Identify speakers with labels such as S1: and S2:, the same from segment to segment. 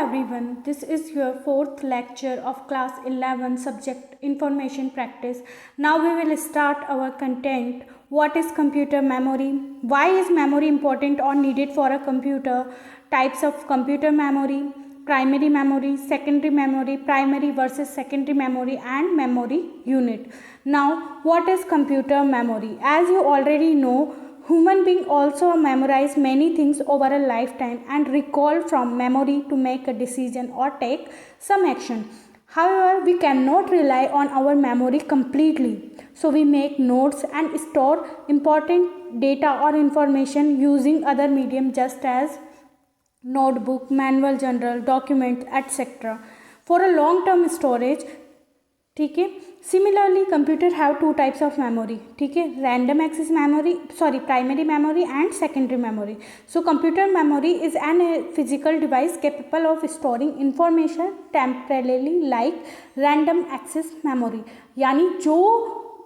S1: everyone, this is your fourth lecture of class 11 subject information practice. Now we will start our content. What is computer memory? Why is memory important or needed for a computer? Types of computer memory, primary versus secondary memory and memory unit. Now what is computer memory? As you already know, human being also memorize many things over a lifetime and recall from memory to make a decision or take some action. However, we cannot rely on our memory completely. So we make notes and store important data or information using other medium just as notebook, manual journal, document, etc. for a long term storage. ठीक है. Similarly, computer have two types of memory. ठीक है, random access memory, primary memory and secondary memory. So computer memory is an physical device capable of storing information temporarily like random access memory. यानी जो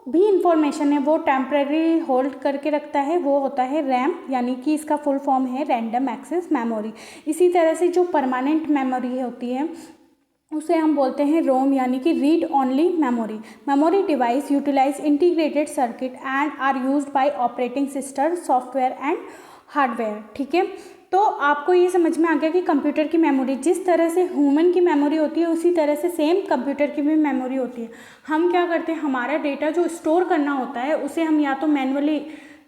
S1: भी information है वो temporary hold करके रखता है वो होता है रैम, यानी कि इसका फुल फॉर्म है रैंडम एक्सेस मेमोरी. इसी तरह से जो परमानेंट मेमोरी होती है उसे हम बोलते हैं रोम, यानी कि read only memory. Memory device utilize integrated circuit and are used by operating system, software and hardware. ठीक है, तो आपको ये समझ में आ गया कि कंप्यूटर की मेमोरी जिस तरह से ह्यूमन की मेमोरी होती है उसी तरह से सेम कंप्यूटर की भी मेमोरी होती है. हम क्या करते हैं, हमारा डेटा जो स्टोर करना होता है उसे हम या तो मैनुअली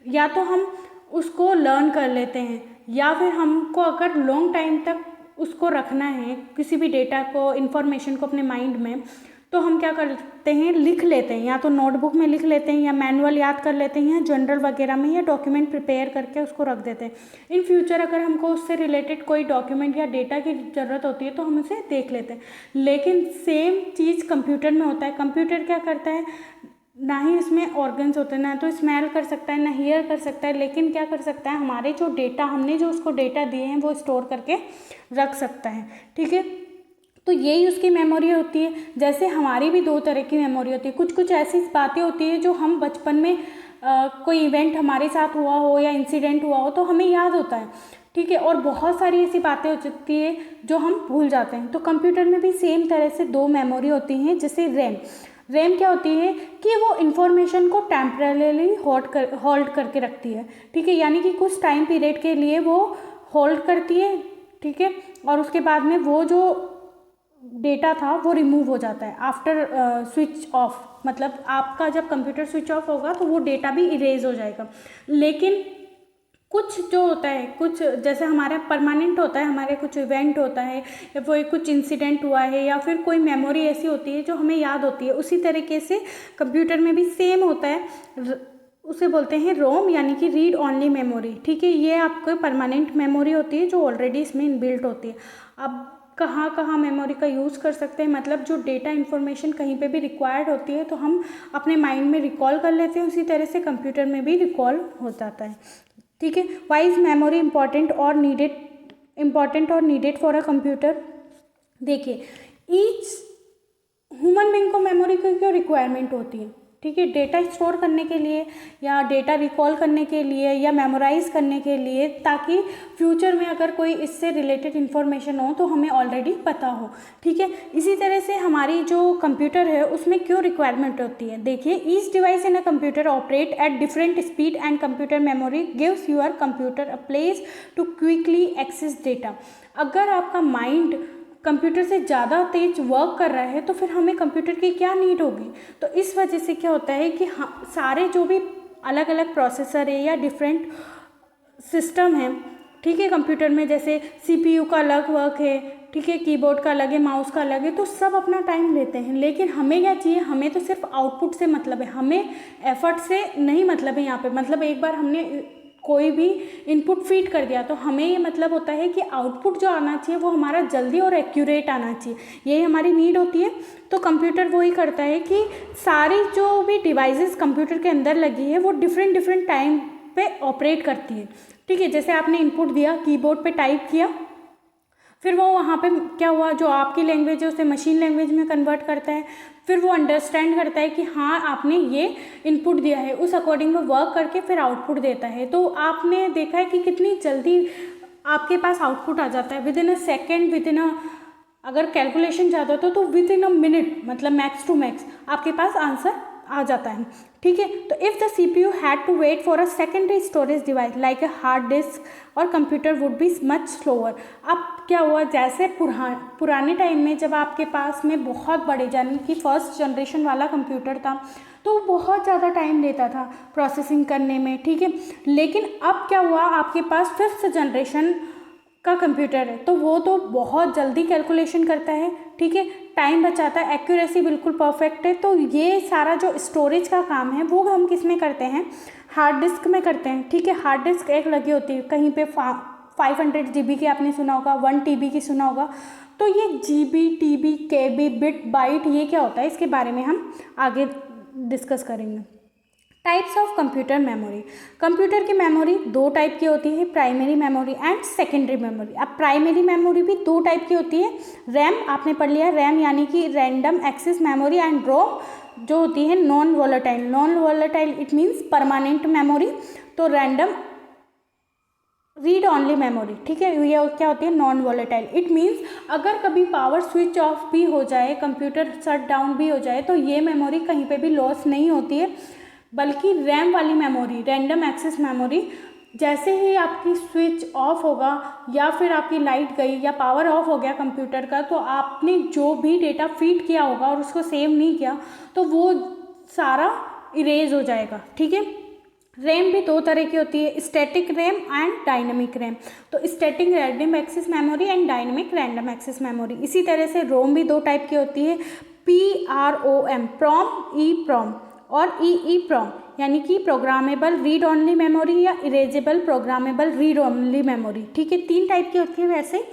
S1: या तो हम उसको लर्न कर लेते हैं, या फिर हमको अगर लॉन्ग टाइम तक उसको रखना है किसी भी डेटा को, इन्फॉर्मेशन को अपने माइंड में, तो हम क्या करते हैं, लिख लेते हैं, या तो नोटबुक में लिख लेते हैं या मैनुअल याद कर लेते हैं या जनरल वगैरह में, या डॉक्यूमेंट प्रिपेयर करके उसको रख देते हैं. इन फ्यूचर अगर हमको उससे रिलेटेड कोई डॉक्यूमेंट या डेटा की ज़रूरत होती है तो हम उसे देख लेते हैं. लेकिन सेम चीज़ कंप्यूटर में होता है. कंप्यूटर क्या करता है, ना ही इसमें ऑर्गन्स होते हैं, ना तो स्मेल कर सकता है, ना हियर कर सकता है, लेकिन क्या कर सकता है, हमारे जो डेटा, हमने जो उसको डेटा दिए हैं वो स्टोर करके रख सकता है. ठीक है, तो यही उसकी मेमोरी होती है. जैसे हमारी भी दो तरह की मेमोरी होती है. कुछ कुछ ऐसी बातें होती है जो हम बचपन में कोई इवेंट हमारे साथ हुआ हो या इंसिडेंट हुआ हो तो हमें याद होता है. ठीक है, और बहुत सारी ऐसी बातें हो सकती है जो हम भूल जाते हैं. तो कंप्यूटर में भी सेम तरह से दो मेमोरी होती हैं. जैसे रैम क्या होती है कि वो इन्फॉर्मेशन को टेम्परेली होल्ड करके रखती है. ठीक है, यानी कि कुछ टाइम पीरियड के लिए वो होल्ड करती है. ठीक है, और उसके बाद में वो जो डेटा था वो रिमूव हो जाता है आफ्टर स्विच ऑफ. मतलब आपका जब कंप्यूटर स्विच ऑफ होगा तो वो डेटा भी इरेज हो जाएगा. लेकिन कुछ जो होता है, कुछ जैसे हमारा परमानेंट होता है, हमारे कुछ इवेंट होता है या वो कुछ इंसिडेंट हुआ है या फिर कोई मेमोरी ऐसी होती है जो हमें याद होती है, उसी तरीके से कंप्यूटर में भी सेम होता है. उसे बोलते हैं रोम, यानी कि रीड ओनली मेमोरी. ठीक है, ये आपको परमानेंट मेमोरी होती है जो ऑलरेडी इसमें इनबिल्ट होती है. अब कहाँ कहाँ मेमोरी का यूज़ कर सकते हैं, मतलब जो डेटा इन्फॉर्मेशन कहीं पे भी रिक्वायर्ड होती है तो हम अपने माइंड में रिकॉल कर लेते हैं, उसी तरह से कंप्यूटर में भी रिकॉल हो जाता है. ठीक है, वाई इज़ मेमोरी इम्पॉर्टेंट और नीडेड फॉर अ कंप्यूटर. देखिए, ईच ह्यूमन बीइंग को मेमोरी की क्यों रिक्वायरमेंट होती है. ठीक है, डेटा स्टोर करने के लिए या डेटा रिकॉल करने के लिए या मेमोराइज करने के लिए, ताकि फ्यूचर में अगर कोई इससे रिलेटेड इन्फॉर्मेशन हो तो हमें ऑलरेडी पता हो. ठीक है, इसी तरह से हमारी जो कंप्यूटर है उसमें क्यों रिक्वायरमेंट होती है. देखिए, each device in a computer operate at different speed and computer memory gives your computer a place to quickly access data. अगर आपका माइंड कंप्यूटर से ज़्यादा तेज वर्क कर रहा है तो फिर हमें कंप्यूटर की क्या नीड होगी. तो इस वजह से क्या होता है कि सारे जो भी अलग अलग प्रोसेसर है या डिफरेंट सिस्टम है, ठीक है, कंप्यूटर में जैसे सीपीयू का अलग वर्क है, ठीक है, कीबोर्ड का अलग है, माउस का अलग है, तो सब अपना टाइम लेते हैं. लेकिन हमें क्या चाहिए, हमें तो सिर्फ आउटपुट से मतलब है, हमें एफर्ट से नहीं मतलब है. यहाँ पे मतलब एक बार हमने कोई भी इनपुट फीड कर दिया तो हमें ये मतलब होता है कि आउटपुट जो आना चाहिए वो हमारा जल्दी और एक्यूरेट आना चाहिए. यही हमारी नीड होती है. तो कंप्यूटर वही करता है कि सारी जो भी डिवाइसेस कंप्यूटर के अंदर लगी है वो डिफरेंट टाइम पे ऑपरेट करती है. ठीक है, जैसे आपने इनपुट दिया, कीबोर्ड पे टाइप किया, फिर वो वहाँ पे क्या हुआ, जो आपकी लैंग्वेज है उसे मशीन लैंग्वेज में कन्वर्ट करता है. फिर वो अंडरस्टैंड करता है कि हाँ आपने ये इनपुट दिया है, उस अकॉर्डिंग वो वर्क करके फिर आउटपुट देता है. तो आपने देखा है कि कितनी जल्दी आपके पास आउटपुट आ जाता है, within a second, within a अगर कैलकुलेशन ज़्यादा हो तो विद इन अ मिनट, मतलब मैक्स टू मैक्स आपके पास आंसर आ जाता है, ठीक है। तो if the CPU had to wait for a secondary storage device like a hard disk और computer would be much slower. अब क्या हुआ, जैसे पुराने टाइम में जब आपके पास में बहुत बड़े, यानी कि फर्स्ट जनरेशन वाला कंप्यूटर था, तो बहुत ज़्यादा टाइम लेता था प्रोसेसिंग करने में, ठीक है। लेकिन अब क्या हुआ, आपके पास फिफ्थ जनरेशन का कंप्यूटर है, तो वो तो बहुत जल्दी कैलकुलेशन करता है, ठीक है, टाइम बचाता है, एक्यूरेसी बिल्कुल परफेक्ट है। तो ये सारा जो स्टोरेज का काम है वो हम किस में करते हैं, हार्ड डिस्क में करते हैं, ठीक है। हार्ड डिस्क एक लगी होती है, कहीं पे 500 GB की आपने सुना होगा, 1 TB की सुना होगा। तो ये GB, TB, KB, bit, byte, ये क्या होता है, इसके बारे में हम आगे डिस्कस करेंगे। Types of computer memory. Computer की मेमोरी दो टाइप की होती है, primary memory and secondary memory. अब प्राइमरी मेमोरी भी दो टाइप की होती है, रैम आपने पढ़ लिया, रैम यानी कि रैंडम एक्सेस मेमोरी, एंड रोम जो होती है non volatile. Non volatile it means permanent memory, तो रैंडम रीड ऑनली मेमोरी, ठीक है। ये क्या होती है, नॉन वोलेटाइल। इट मीन्स अगर कभी पावर स्विच ऑफ भी हो जाए, कंप्यूटर शट डाउन भी हो जाए, तो ये मेमोरी कहीं पे भी लॉस नहीं होती है, बल्कि रैम वाली मेमोरी, रैंडम एक्सेस मेमोरी, जैसे ही आपकी स्विच ऑफ होगा या फिर आपकी लाइट गई या पावर ऑफ हो गया कंप्यूटर का, तो आपने जो भी डेटा फीड किया होगा और उसको सेव नहीं किया, तो वो सारा इरेज हो जाएगा, ठीक है। रैम भी दो तरह की होती है, static RAM and dynamic RAM. तो static random access memory and dynamic random access memory. इसी तरह से रोम भी दो टाइप की होती है, PROM, प्रॉम, EPROM और EEPROM, यानी कि प्रोग्रामेबल रीड ऑनली मेमोरी या erasable programmable read only memory, ठीक है। तीन टाइप की होती है वैसे,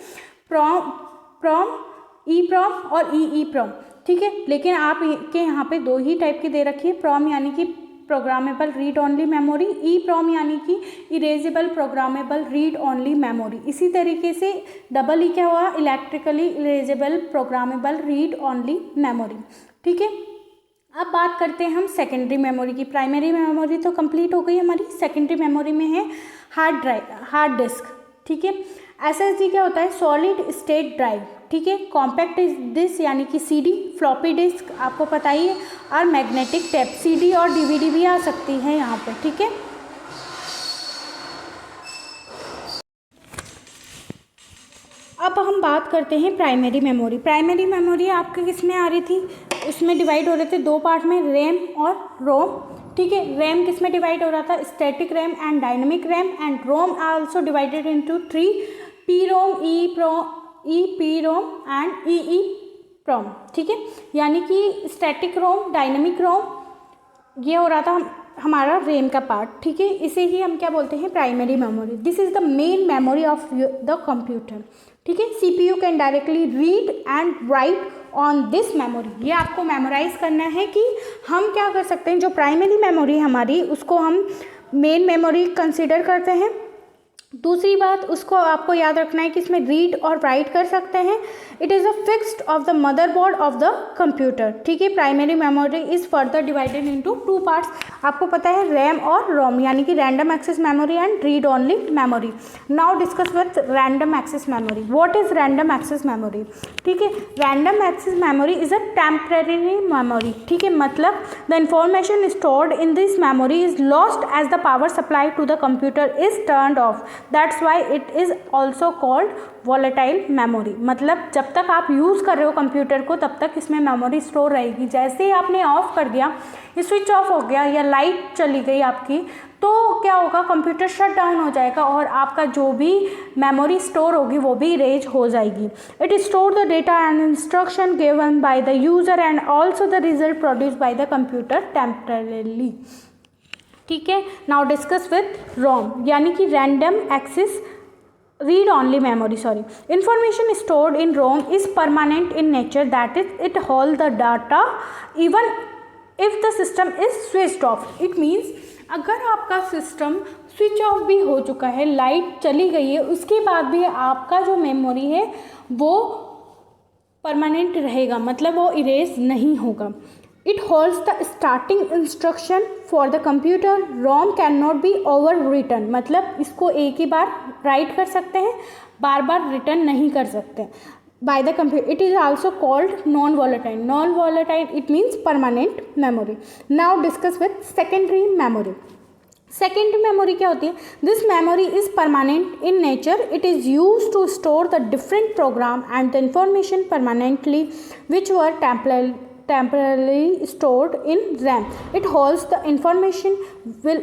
S1: प्रॉम, EPROM और EEPROM, ठीक है। लेकिन आप के यहाँ पे दो ही टाइप की दे रखी है, प्रॉम यानी कि programmable read only memory, EPROM यानी कि erasable programmable read only memory. इसी तरीके से डबल ई क्या हुआ, electrically erasable programmable read only memory, ठीक है। अब बात करते हैं हम सेकेंडरी मेमोरी की। प्राइमरी मेमोरी तो कंप्लीट हो गई हमारी, सेकेंडरी मेमोरी में है हार्ड ड्राइव, हार्ड डिस्क, ठीक है। SSD क्या होता है, सॉलिड स्टेट ड्राइव, ठीक है। कॉम्पैक्ट डिस्क यानी कि CD, फ्लॉपी डिस्क आपको पता ही है, और मैग्नेटिक टेप, CD और DVD भी आ सकती है यहाँ पे, ठीक है। अब हम बात करते हैं प्राइमरी मेमोरी। प्राइमरी मेमोरी आपके किस में आ रही थी, उसमें डिवाइड हो रहे थे दो पार्ट में, रैम और रोम, ठीक है। रैम किस में डिवाइड हो रहा था, static RAM and dynamic RAM, and ROM also divided into 3, PROM, EPROM and EEPROM, ठीक है। यानी कि स्टैटिक रोम, डायनेमिक रोम, ये हो रहा था हमारा रैम का पार्ट, ठीक है। इसे ही हम क्या बोलते हैं, primary memory. This is the main memory of the computer, ठीक है। CPU can directly read and right on this memory. ये आपको मेमोराइज करना है कि हम क्या कर सकते हैं, जो प्राइमरी मेमोरी हमारी, उसको हम मेन मेमोरी कंसिडर करते हैं। दूसरी बात, उसको आपको याद रखना है कि इसमें रीड और राइट कर सकते हैं। It is a fixed of the motherboard of the computer, ठीक है। Primary memory is further divided into two parts. आपको पता है रैम और रोम, यानी कि random access memory and read only memory. Now discuss with random access memory. What is random access memory, ठीक है। Random access memory is a temporary memory, ठीक है। मतलब the information stored in this memory is lost as the power supply to the computer is turned off, that's why it is also called volatile memory. मतलब जब तक आप use कर रहे हो कंप्यूटर को, तब तक इसमें मेमोरी स्टोर रहेगी। जैसे ही आपने ऑफ कर दिया, ये स्विच ऑफ हो गया या लाइट चली गई आपकी, तो क्या होगा, कंप्यूटर शट डाउन हो जाएगा और आपका जो भी मेमोरी स्टोर होगी वो भी इरेज हो जाएगी। It store the data and instruction given by the user and also the result produce by the computer temporarily, ठीक है। नाउ डिस्कस विथ रोम, यानी कि random access read only memory, sorry. Information stored in ROM is permanent in nature, that is it hold the data even if the system is switched off. It means अगर आपका system switch off भी हो चुका है, light चली गई है, उसके बाद भी आपका जो मेमोरी है वो परमानेंट रहेगा, मतलब वो इरेज नहीं होगा। It holds the starting instruction for the computer. ROM cannot be overwritten, मतलब इसको एक ही बार राइट कर सकते हैं, बार बार रिटर्न नहीं कर सकते। by the computer. It is also called non-volatile. Non-volatile, it means permanent memory. Now discuss with secondary memory. Secondary memory क्या होती है? This memory is permanent in nature. It is use to store the different program and the information permanently which were temporarily stored in RAM. It holds the information will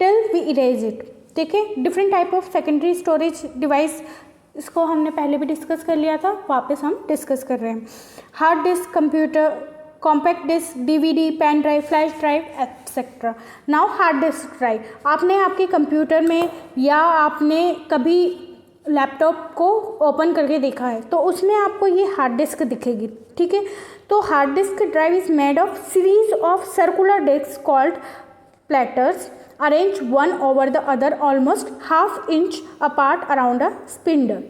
S1: till we erase it. देखिए, different type of secondary storage device, इसको हमने पहले भी discuss कर लिया था, वापस हम डिस्कस कर रहे हैं. Hard disk, computer, compact disk, DVD, pen drive, flash drive etcetera. Now hard disk drive, आपने आपके कंप्यूटर में या आपने कभी लैपटॉप को ओपन करके देखा है तो उसमें आपको ये हार्ड डिस्क दिखेगी. ठीक है, तो hard disk drive is made of series of circular disk called platters arrange one over the other almost half inch apart around a spindle.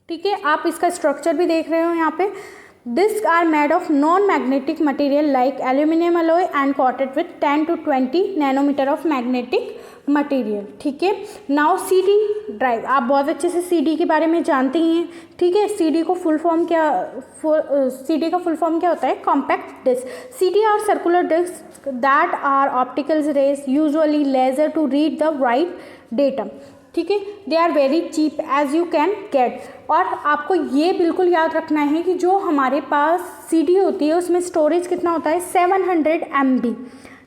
S1: ठीक है, आप इसका स्ट्रक्चर भी देख रहे हो यहाँ पे. Discs are made of non-magnetic material like aluminum alloy and coated with 10 to 20 nanometer of magnetic material. ठीक है, नाउ CD ड्राइव, आप बहुत अच्छे से CD के बारे में जानते ही हैं. ठीक है, CD का फुल फॉर्म क्या होता है? Compact disk. CD are circular disk that are optical rays usually laser to read the write data. ठीक है, they are very cheap as you can get. और आपको ये बिल्कुल याद रखना है कि जो हमारे पास CD होती है उसमें स्टोरेज कितना होता है? 700 MB.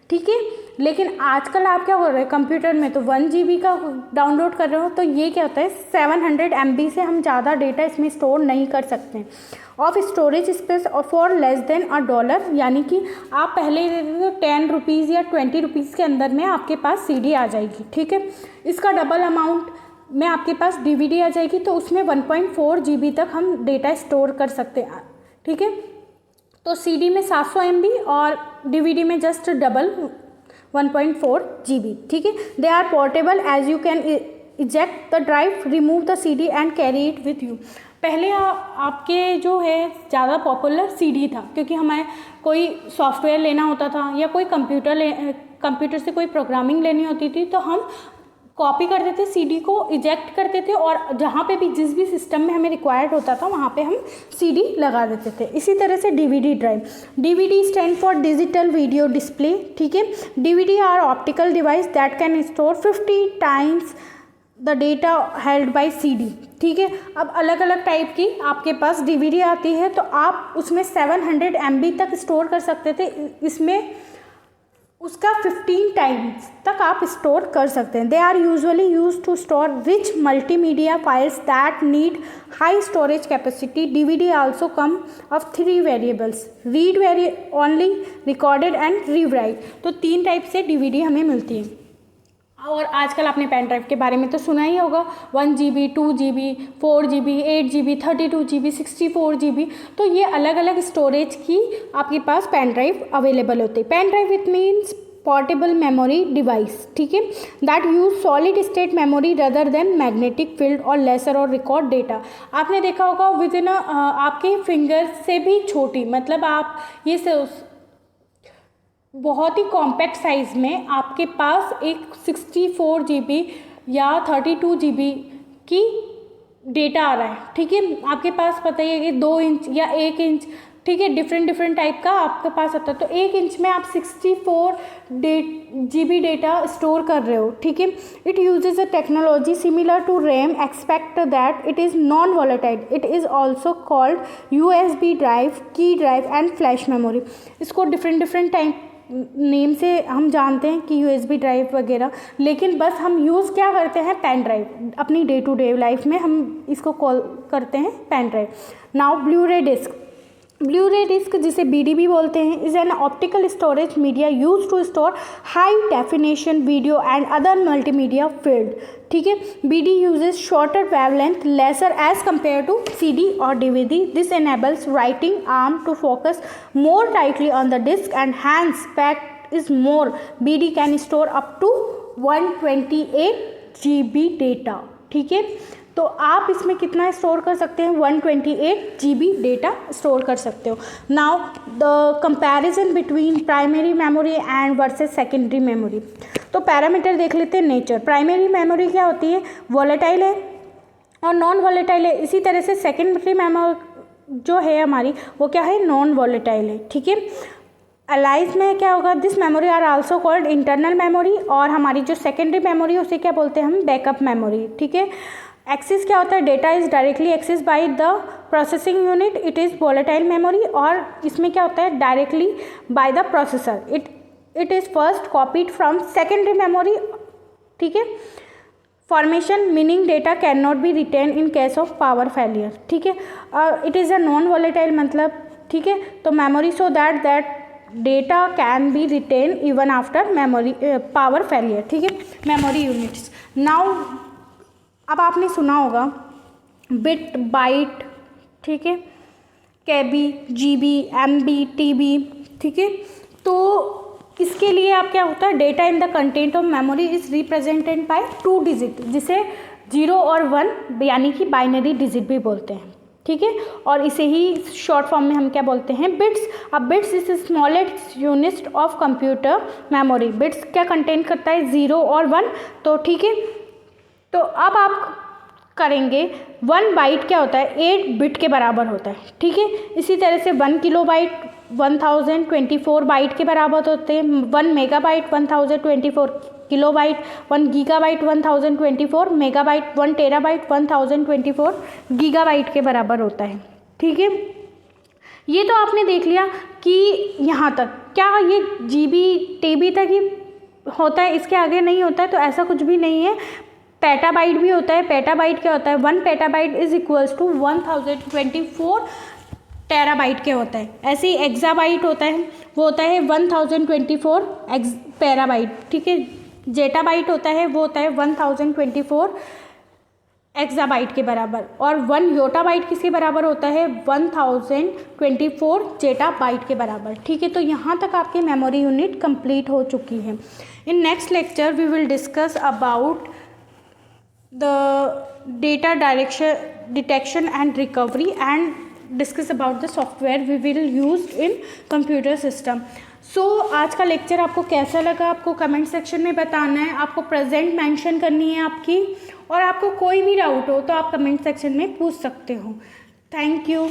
S1: ठीक है, लेकिन आजकल आप क्या कर रहे हैं कंप्यूटर में, तो 1 GB का डाउनलोड कर रहे हो, तो ये क्या होता है 700 MB से हम ज़्यादा डेटा इसमें स्टोर नहीं कर सकते. Of storage space for less than $1, यानी कि आप पहले देते तो 10 रुपीज़ या 20 रुपीज़ के अंदर में आपके पास CD आ जाएगी. ठीक है, इसका डबल अमाउंट में आपके पास DVD आ जाएगी, तो उसमें 1.4 GB तक हम डेटा स्टोर कर सकते हैं. ठीक है, तो CD में 700 MB और DVD में जस्ट डबल 1.4 GB. ठीक है, they are portable as you can eject the drive, remove the CD and carry it with you. पहले आपके जो है ज़्यादा पॉपुलर CD था, क्योंकि हमें कोई सॉफ्टवेयर लेना होता था या कोई कंप्यूटर से कोई प्रोग्रामिंग लेनी होती थी, तो हम कॉपी करते थे, CD को इजेक्ट करते थे और जहाँ पे भी जिस भी सिस्टम में हमें रिक्वायर्ड होता था वहाँ पे हम CD लगा देते थे. इसी तरह से DVD drive. DVD stand for digital video display. ठीक है, DVD are optical device that can store 50 times the data held by CD. ठीक है, अब अलग अलग टाइप की आपके पास DVD आती है, तो आप उसमें 700 MB तक स्टोर कर सकते थे, इसमें उसका 15 टाइम्स तक आप स्टोर कर सकते हैं. They are usually use to store rich multimedia files that need high storage capacity. DVD also come of 3 variables, read only, recorded and rewrite. तो 3 टाइप से DVD हमें मिलती है. और आजकल आपने पेन ड्राइव के बारे में तो सुना ही होगा, 1 GB, 2 GB, 4 GB, 8 GB, 32 GB, 64 GB. तो ये अलग अलग स्टोरेज की आपके पास पेन ड्राइव अवेलेबल होती है. Pen drive it means portable memory device. ठीक है, that use solid state memory rather than magnetic field और लेसर और रिकॉर्ड डेटा. आपने देखा होगा विद इन आपके फिंगर से भी छोटी, मतलब आप ये बहुत ही कॉम्पैक्ट साइज़ में आपके पास एक 64 GB या 32 GB की डेटा आ रहा है. ठीक है, आपके पास पता ही है कि 2 इंच या 1 इंच, ठीक है, डिफरेंट टाइप का आपके पास आता है. तो 1 इंच में आप 64 GB डेटा स्टोर कर रहे हो. ठीक है, it uses a technology similar to RAM expect that it is non volatile. It is also called USB drive, key drive and flash memory. इसको डिफरेंट टाइप नेम से हम जानते हैं कि USB ड्राइव वगैरह, लेकिन बस हम यूज़ क्या करते हैं पेन ड्राइव. अपनी डे टू डे लाइफ में हम इसको कॉल करते हैं pen drive. Now Blu-ray disc. Blu-ray disc जिसे BD भी बोलते हैं is an optical storage media use to store high definition video and other multimedia field. ठीक है, BD uses shorter wavelength, laser as compare to CD और DVD. This enables writing arm to focus more tightly on the disk and hence packed is more. BD can store up to 128 GB data. ठीक है, तो आप इसमें कितना store कर सकते हैं? 128 GB डेटा स्टोर कर सकते हो. Now the comparison between primary memory and versus secondary memory. तो पैरामीटर देख लेते हैं. नेचर, प्राइमरी मेमोरी क्या होती है? वॉलेटाइल है और नॉन वॉलेटाइल है. इसी तरह से सेकेंडरी जो है हमारी वो क्या है, नॉन वॉलेटाइल है, ठीक है। एलाइज में क्या होगा, this memory are also called internal memory, और हमारी जो सेकेंडरी मेमोरी उसे क्या बोलते हैं हम, बैकअप मेमोरी, ठीक है। एक्सेस क्या होता है, data is directly access by the processing unit, it is volatile memory, और इसमें क्या होता है, directly by the processor, it is first copied from secondary memory, ठीक है। Formation meaning data can not be retain in case of power failure, ठीक है। It is a non volatile मतलब, ठीक है, तो memory so that data can be retain even after memory power failure, ठीक है। मेमोरी यूनिट्स नाउ, अब आपने सुना होगा बिट, बाइट, ठीक है, केबी, जीबी, एमबी, टीबी, ठीक है। तो इसके लिए आप क्या होता है, data in the content of memory is represented by 2 digit, जिसे 0 और 1 यानी कि बाइनरी डिजिट भी बोलते हैं, ठीक है। और इसे ही शॉर्ट फॉर्म में हम क्या बोलते हैं, बिट्स। अब bits is smallest unit of computer memory. Bits क्या कंटेंट करता है, 0 और 1, तो ठीक है। तो अब आप करेंगे 1 बाइट क्या होता है, 8 बिट के बराबर होता है, ठीक है। इसी तरह से 1 किलोबाइट 1024 बाइट के बराबर होते हैं, 1 megabyte 1024 kilobyte, 1 gigabyte 1024 megabyte, 1 terabyte 1024 gigabyte के बराबर होता है, ठीक है। ये तो आपने देख लिया कि यहाँ तक क्या ये जीबी टीबी तक ही होता है, इसके आगे नहीं होता है, तो ऐसा कुछ भी नहीं है। पेटाबाइट भी होता है। पेटाबाइट क्या होता है, 1 petabyte is equals to 1024 terabyte के होता है। ऐसे ही एक्साबाइट होता है, वो होता है 1024 पेराबाइट, ठीक है। जेटाबाइट होता है, वो होता है 1024 एक्साबाइट के बराबर, और 1 योटाबाइट किसके बराबर होता है, 1024 जेटाबाइट के बराबर, ठीक है। तो यहाँ तक आपकी मेमोरी यूनिट कंप्लीट हो चुकी है। In next lecture we will discuss about the data detection and recovery, and discuss about the software we will use in computer system. So आज का लेक्चर आपको कैसा लगा, आपको कमेंट सेक्शन में बताना है, आपको प्रेजेंट मेंशन करनी है आपकी, और आपको कोई भी डाउट हो तो आप कमेंट सेक्शन में पूछ सकते हो। Thank you.